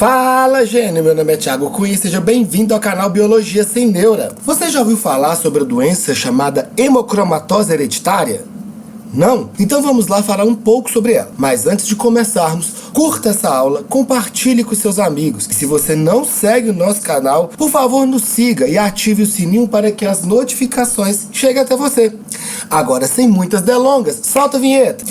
Fala, gênio! Meu nome é Thiago Cunha e seja bem-vindo ao canal Biologia Sem Neura. Você já ouviu falar sobre a doença chamada hemocromatose hereditária? Não? Então vamos lá falar um pouco sobre ela. Mas antes de começarmos, curta essa aula, compartilhe com seus amigos. E se você não segue o nosso canal, por favor nos siga e ative o sininho para que as notificações cheguem até você. Agora, sem muitas delongas, solta a vinheta!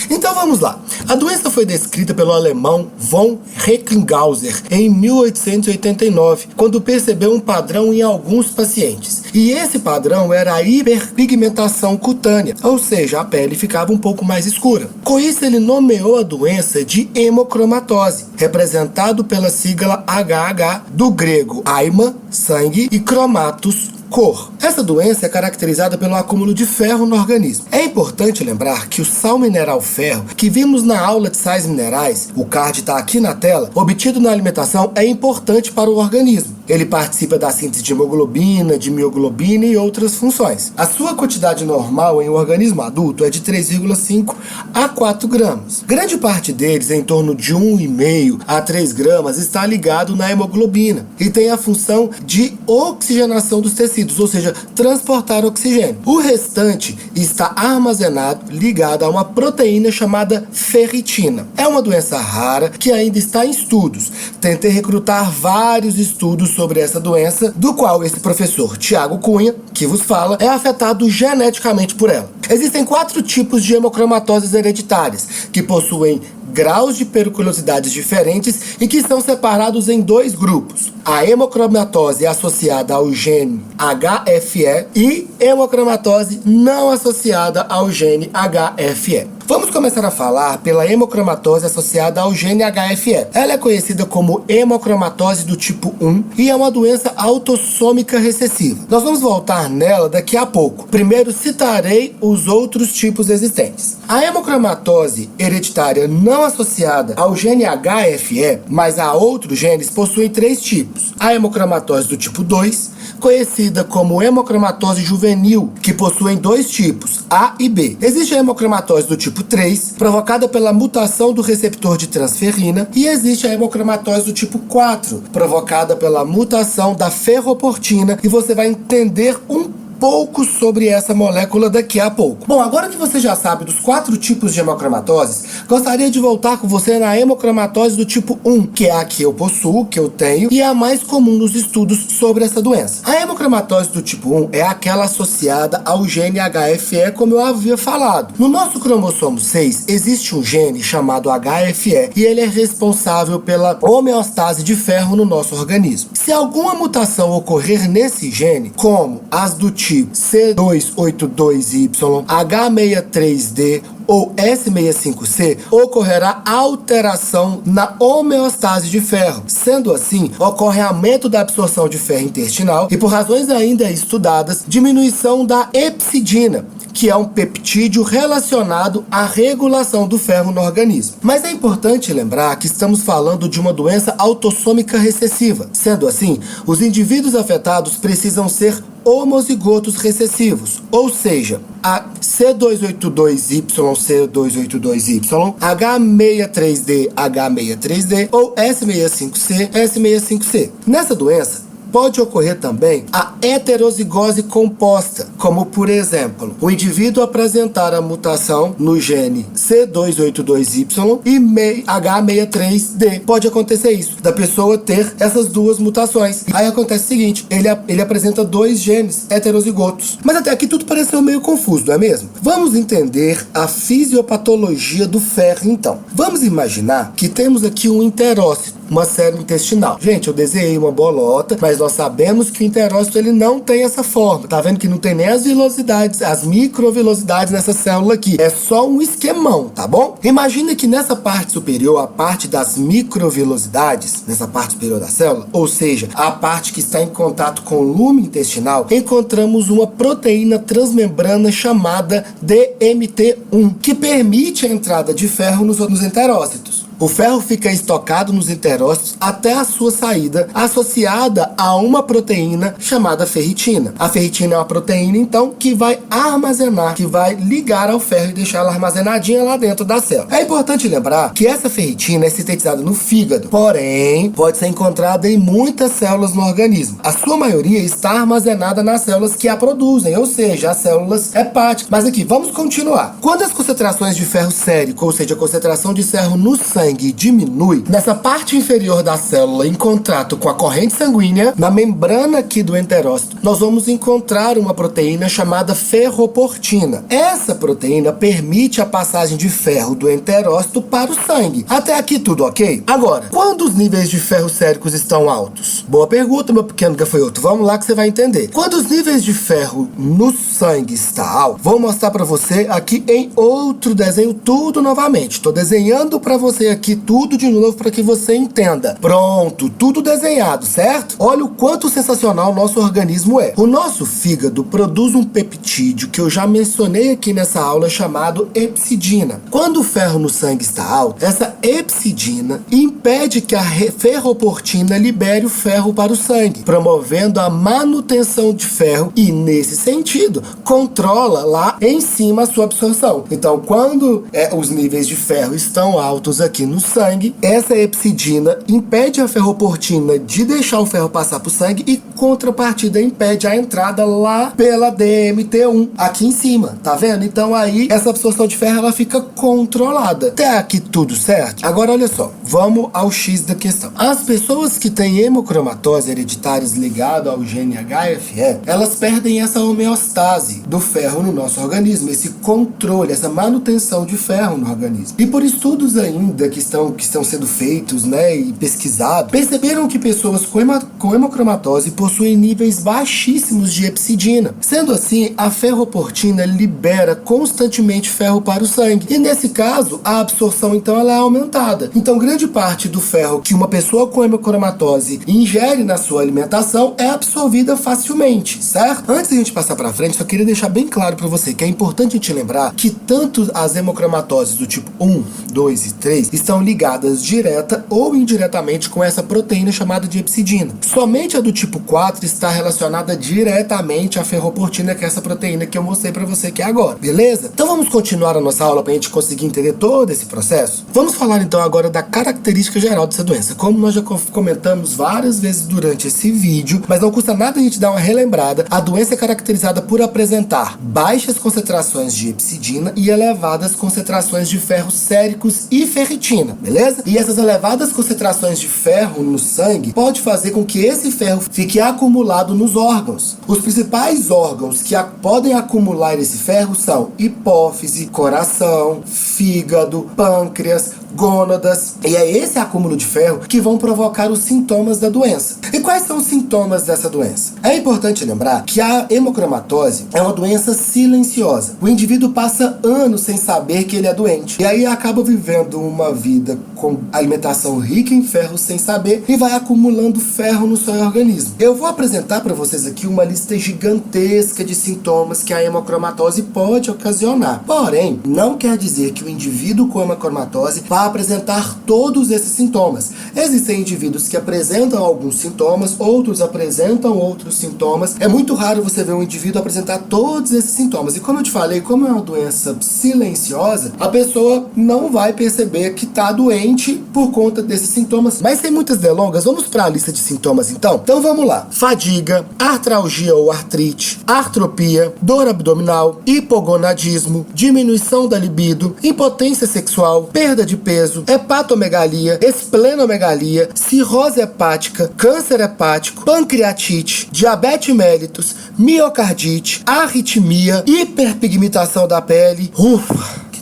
Então vamos lá. A doença foi descrita pelo alemão von Recklinghauser em 1889, quando percebeu um padrão em alguns pacientes. E esse padrão era a hiperpigmentação cutânea, ou seja, a pele ficava um pouco mais escura. Com isso, ele nomeou a doença de hemocromatose, representado pela sigla HH, do grego haima, sangue, e cromatos, cor. Essa doença é caracterizada pelo acúmulo de ferro no organismo. É importante lembrar que o sal mineral ferro, que vimos na aula de sais minerais, o card está aqui na tela, obtido na alimentação, é importante para o organismo. Ele participa da síntese de hemoglobina, de mioglobina e outras funções. A sua quantidade normal em um organismo adulto é de 3,5 a 4 gramas. Grande parte deles, em torno de 1,5 a 3 gramas, está ligado na hemoglobina e tem a função de oxigenação dos tecidos, ou seja, transportar oxigênio. O restante está armazenado ligado a uma proteína chamada ferritina. É uma doença rara que ainda está em estudos. Tentei recrutar vários estudos sobre essa doença, do qual esse professor Thiago Cunha, que vos fala, é afetado geneticamente por ela. Existem 4 tipos de hemocromatoses hereditárias, que possuem graus de periculosidades diferentes e que são separados em 2 grupos. A hemocromatose associada ao gene HFE e hemocromatose não associada ao gene HFE. Vamos começar a falar pela hemocromatose associada ao gene HFE. Ela é conhecida como hemocromatose do tipo 1 e é uma doença autossômica recessiva. Nós vamos voltar nela daqui a pouco. Primeiro citarei os outros tipos existentes. A hemocromatose hereditária não associada ao gene HFE, mas a outros genes, possui 3 tipos. A hemocromatose do tipo 2, conhecida como hemocromatose juvenil, que possuem 2 tipos, A e B. Existe a hemocromatose do tipo 3, provocada pela mutação do receptor de transferrina, e existe a hemocromatose do tipo 4, provocada pela mutação da ferroportina, e você vai entender um pouco sobre essa molécula daqui a pouco. Bom, agora que você já sabe dos 4 tipos de hemocromatoses, gostaria de voltar com você na hemocromatose do tipo 1, que é a que eu possuo, que eu tenho, e é a mais comum nos estudos sobre essa doença. A hemocromatose do tipo 1 é aquela associada ao gene HFE, como eu havia falado. No nosso cromossomo 6, existe um gene chamado HFE, e ele é responsável pela homeostase de ferro no nosso organismo. Se alguma mutação ocorrer nesse gene, como as do tipo C282Y, H63D ou S65C, ocorrerá alteração na homeostase de ferro. Sendo assim, ocorre aumento da absorção de ferro intestinal e, por razões ainda estudadas, diminuição da epsidina, que é um peptídeo relacionado à regulação do ferro no organismo. Mas é importante lembrar que estamos falando de uma doença autossômica recessiva. Sendo assim, os indivíduos afetados precisam ser homozigotos recessivos, ou seja, a C282Y, C282Y, H63D, H63D ou S65C, S65C. Nessa doença, pode ocorrer também a heterozigose composta, como por exemplo, o indivíduo apresentar a mutação no gene C282Y e H63D. Pode acontecer isso, da pessoa ter essas 2 mutações. Aí acontece o seguinte, ele apresenta 2 genes heterozigotos. Mas até aqui tudo pareceu meio confuso, não é mesmo? Vamos entender a fisiopatologia do ferro então. Vamos imaginar que temos aqui um enterócito, uma célula intestinal. Gente, eu desenhei uma bolota, mas nós sabemos que o enterócito ele não tem essa forma. Tá vendo que não tem nem as vilosidades, as microvilosidades nessa célula aqui. É só um esquemão, tá bom? Imagina que nessa parte superior, a parte das microvilosidades, nessa parte superior da célula, ou seja, a parte que está em contato com o lume intestinal, encontramos uma proteína transmembrana chamada DMT1, que permite a entrada de ferro nos enterócitos. O ferro fica estocado nos enterócitos até a sua saída, associada a uma proteína chamada ferritina. A ferritina é uma proteína, então, que vai armazenar, que vai ligar ao ferro e deixar ela armazenadinha lá dentro da célula. É importante lembrar que essa ferritina é sintetizada no fígado, porém, pode ser encontrada em muitas células no organismo. A sua maioria está armazenada nas células que a produzem, ou seja, as células hepáticas. Mas aqui, vamos continuar. Quando as concentrações de ferro sérico, ou seja, a concentração de ferro no sangue diminui, nessa parte inferior da célula, em contato com a corrente sanguínea, na membrana aqui do enterócito, nós vamos encontrar uma proteína chamada ferroportina. Essa proteína permite a passagem de ferro do enterócito para o sangue. Até aqui tudo ok? Agora, quando os níveis de ferro séricos estão altos? Boa pergunta, meu pequeno gafanhoto. Vamos lá que você vai entender. Quando os níveis de ferro no sangue está alto, vou mostrar para você aqui em outro desenho tudo novamente. Estou desenhando para você aqui tudo de novo para que você entenda. Pronto, tudo desenhado, certo? Olha o quanto sensacional o nosso organismo é. O nosso fígado produz um peptídeo que eu já mencionei aqui nessa aula chamado epsidina. Quando o ferro no sangue está alto, essa epsidina impede que a ferroportina libere o ferro para o sangue, promovendo a manutenção de ferro e, nesse sentido, controla lá em cima a sua absorção. Então, quando os níveis de ferro estão altos aqui no sangue, essa epsidina impede a ferroportina de deixar o ferro passar para o sangue e, contrapartida, impede a entrada lá pela DMT1, aqui em cima, tá vendo? Então aí, essa absorção de ferro, ela fica controlada. Até aqui tudo certo? Agora, olha só, vamos ao X da questão. As pessoas que têm hemocromatose hereditárias ligada ao gene HFE, elas perdem essa homeostase do ferro no nosso organismo, esse controle, essa manutenção de ferro no organismo. E por estudos ainda que estão sendo feitos, né, e pesquisados, perceberam que pessoas com hemocromatose possuem níveis baixíssimos de epsidina. Sendo assim, a ferroportina libera constantemente ferro para o sangue. E nesse caso, a absorção então ela é aumentada. Então, grande parte do ferro que uma pessoa com hemocromatose ingere na sua alimentação é absorvida facilmente, certo? Antes de a gente passar para frente, só queria deixar bem claro para você que é importante a gente lembrar que tanto as hemocromatoses do tipo 1, 2 e 3 estão ligadas direta ou indiretamente com essa proteína chamada de epsidina. Somente a do tipo 4 está relacionada diretamente à ferroportina, que é essa proteína que eu mostrei para você aqui agora, beleza? Então vamos continuar a nossa aula para a gente conseguir entender todo esse processo? Vamos falar então agora da característica geral dessa doença. Como nós já comentamos várias vezes durante esse vídeo, mas não custa nada a gente dar uma relembrada, a doença é caracterizada por apresentar baixas concentrações de epsidina e elevadas concentrações de ferro séricos e ferritina, beleza? E essas elevadas concentrações de ferro no sangue pode fazer com que esse ferro fique acumulado nos órgãos. Os principais órgãos que podem acumular esse ferro são hipófise, coração, fígado, pâncreas, gônadas, e é esse acúmulo de ferro que vão provocar os sintomas da doença. E quais são os sintomas dessa doença? É importante lembrar que a hemocromatose é uma doença silenciosa. O indivíduo passa anos sem saber que ele é doente, e aí acaba vivendo uma vida com alimentação rica em ferro sem saber e vai acumulando ferro no seu organismo. Eu vou apresentar para vocês aqui uma lista gigantesca de sintomas que a hemocromatose pode ocasionar. Porém, não quer dizer que o indivíduo com hemocromatose vai apresentar todos esses sintomas. Existem indivíduos que apresentam alguns sintomas, outros apresentam outros sintomas. É muito raro você ver um indivíduo apresentar todos esses sintomas. E como eu te falei, como é uma doença silenciosa, a pessoa não vai perceber que está doente por conta desses sintomas. Mas sem muitas delongas, vamos para a lista de sintomas então? Então vamos lá. Fadiga, artralgia ou artrite, artropia, dor abdominal, hipogonadismo, diminuição da libido, impotência sexual, perda de peso, hepatomegalia, esplenomegalia, cirrose hepática, câncer hepático, pancreatite, diabetes mellitus, miocardite, arritmia, hiperpigmentação da pele.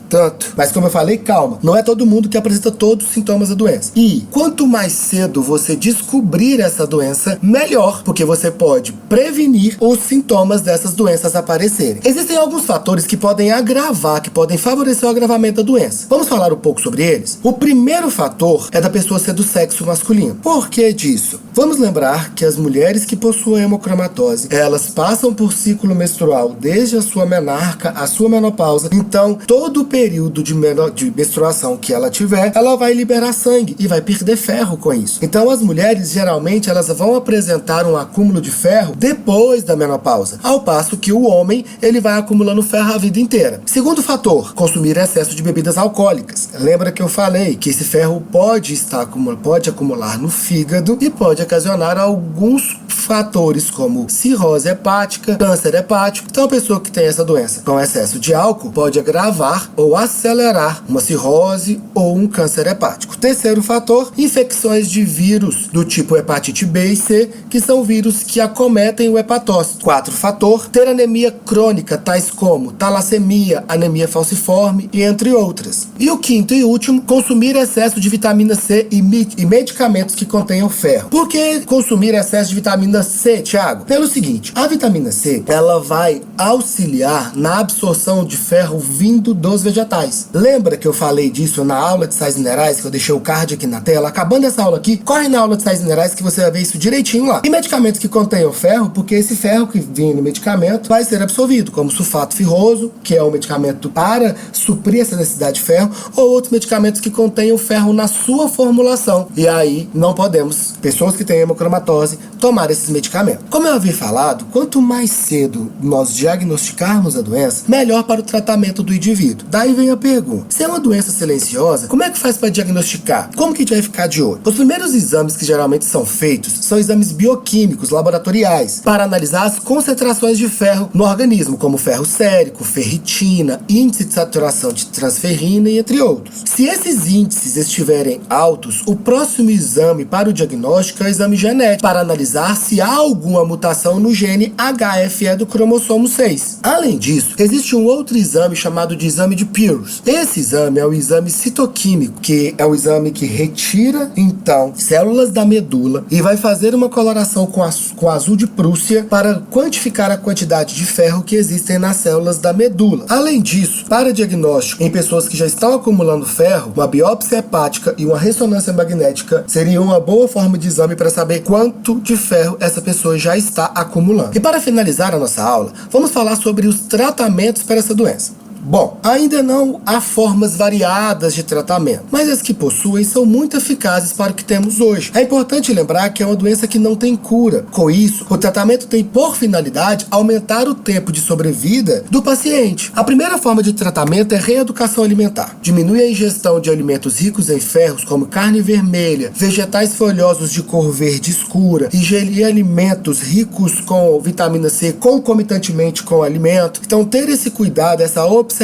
Tanto. Mas como eu falei, calma, não é todo mundo que apresenta todos os sintomas da doença. E quanto mais cedo você descobrir essa doença, melhor, porque você pode prevenir os sintomas dessas doenças aparecerem. Existem alguns fatores que podem agravar, que podem favorecer o agravamento da doença. Vamos falar um pouco sobre eles? O primeiro fator é da pessoa ser do sexo masculino. Por que disso? Vamos lembrar que as mulheres que possuem hemocromatose, elas passam por ciclo menstrual desde a sua menarca à sua menopausa. Então, todo o período período de menstruação que ela tiver, ela vai liberar sangue e vai perder ferro com isso. Então as mulheres, geralmente, elas vão apresentar um acúmulo de ferro depois da menopausa, ao passo que o homem, ele vai acumulando ferro a vida inteira. Segundo fator, consumir excesso de bebidas alcoólicas. Lembra que eu falei que esse ferro pode acumular no fígado e pode ocasionar alguns fatores como cirrose hepática, câncer hepático. Então a pessoa que tem essa doença com excesso de álcool pode agravar ou acelerar uma cirrose ou um câncer hepático. Terceiro fator, infecções de vírus do tipo hepatite B e C, que são vírus que acometem o hepatócito. Quarto fator, ter anemia crônica, tais como talassemia, anemia falciforme e entre outras. E o quinto e último, consumir excesso de vitamina C e medicamentos que contenham ferro. Por que consumir excesso de vitamina C, Thiago? Pelo seguinte, a vitamina C, ela vai auxiliar na absorção de ferro vindo dos vegetais. Lembra que eu falei disso na aula de sais minerais, que eu deixei o card aqui na tela? Acabando essa aula aqui, corre na aula de sais minerais que você vai ver isso direitinho lá. E medicamentos que contenham ferro, porque esse ferro que vem no medicamento vai ser absorvido, como sulfato ferroso, que é um medicamento para suprir essa necessidade de ferro, ou outros medicamentos que contenham ferro na sua formulação. E aí, não podemos, pessoas que têm hemocromatose, tomar esses medicamentos. Como eu havia falado, quanto mais cedo nós diagnosticarmos a doença, melhor para o tratamento do indivíduo. Daí vem a pergunta: se é uma doença silenciosa, como é que faz para diagnosticar? Como que a gente vai ficar de olho? Os primeiros exames que geralmente são feitos são exames bioquímicos, laboratoriais, para analisar as concentrações de ferro no organismo, como ferro sérico, ferritina, índice de saturação de transferrina e entre outros. Se esses índices estiverem altos, o próximo exame para o diagnóstico é o exame genético, para analisar se há alguma mutação no gene HFE do cromossomo 6. Além disso, existe um outro exame chamado de exame de Pearce. Esse exame é o exame citoquímico, que é o exame que retira, então, células da medula e vai fazer uma coloração com azul de Prússia para quantificar a quantidade de ferro que existem nas células da medula. Além disso, para diagnóstico em pessoas que já estão acumulando ferro, uma biópsia hepática e uma ressonância magnética seria uma boa forma de exame para saber quanto de ferro essa pessoa já está acumulando. E para finalizar a nossa aula, vamos falar sobre os tratamentos para essa doença. Bom, ainda não há formas variadas de tratamento, mas as que possuem são muito eficazes para o que temos hoje. É importante lembrar que é uma doença que não tem cura. Com isso, o tratamento tem por finalidade aumentar o tempo de sobrevida do paciente. A primeira forma de tratamento é reeducação alimentar. Diminui a ingestão de alimentos ricos em ferros, como carne vermelha, vegetais folhosos de cor verde escura, ingerir alimentos ricos com vitamina C concomitantemente com o alimento. Então, ter esse cuidado, essa observação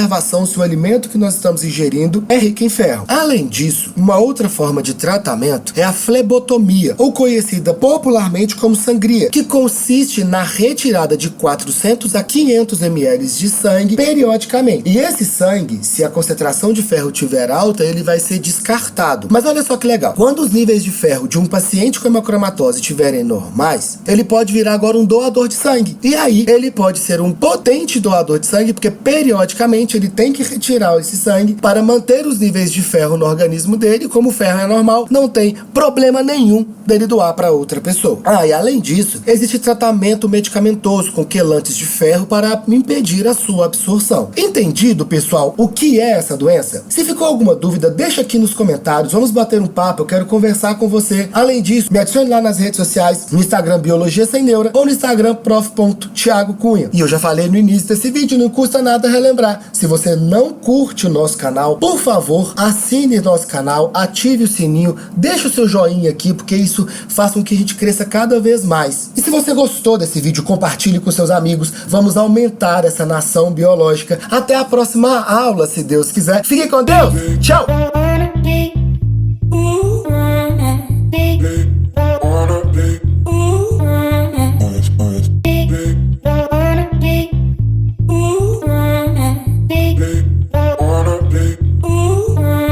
se o alimento que nós estamos ingerindo é rico em ferro. Além disso, uma outra forma de tratamento é a flebotomia, ou conhecida popularmente como sangria, que consiste na retirada de 400 a 500 ml de sangue periodicamente. E esse sangue, se a concentração de ferro estiver alta, ele vai ser descartado. Mas olha só que legal, quando os níveis de ferro de um paciente com hemocromatose estiverem normais, ele pode virar agora um doador de sangue. E aí, ele pode ser um potente doador de sangue, porque periodicamente ele tem que retirar esse sangue para manter os níveis de ferro no organismo dele. Como o ferro é normal, não tem problema nenhum dele doar para outra pessoa. E além disso, existe tratamento medicamentoso com quelantes de ferro para impedir a sua absorção. Entendido, pessoal, o que é essa doença? Se ficou alguma dúvida, deixa aqui nos comentários, vamos bater um papo, eu quero conversar com você. Além disso, me adicione lá nas redes sociais, no Instagram Biologia Sem Neura ou no Instagram prof.thiagocunha. E eu já falei no início desse vídeo, não custa nada relembrar. Se você não curte o nosso canal, por favor, assine nosso canal, ative o sininho, deixa o seu joinha aqui, porque isso faz com que a gente cresça cada vez mais. E se você gostou desse vídeo, compartilhe com seus amigos, vamos aumentar essa nação biológica. Até a próxima aula, se Deus quiser. Fique com Deus, tchau!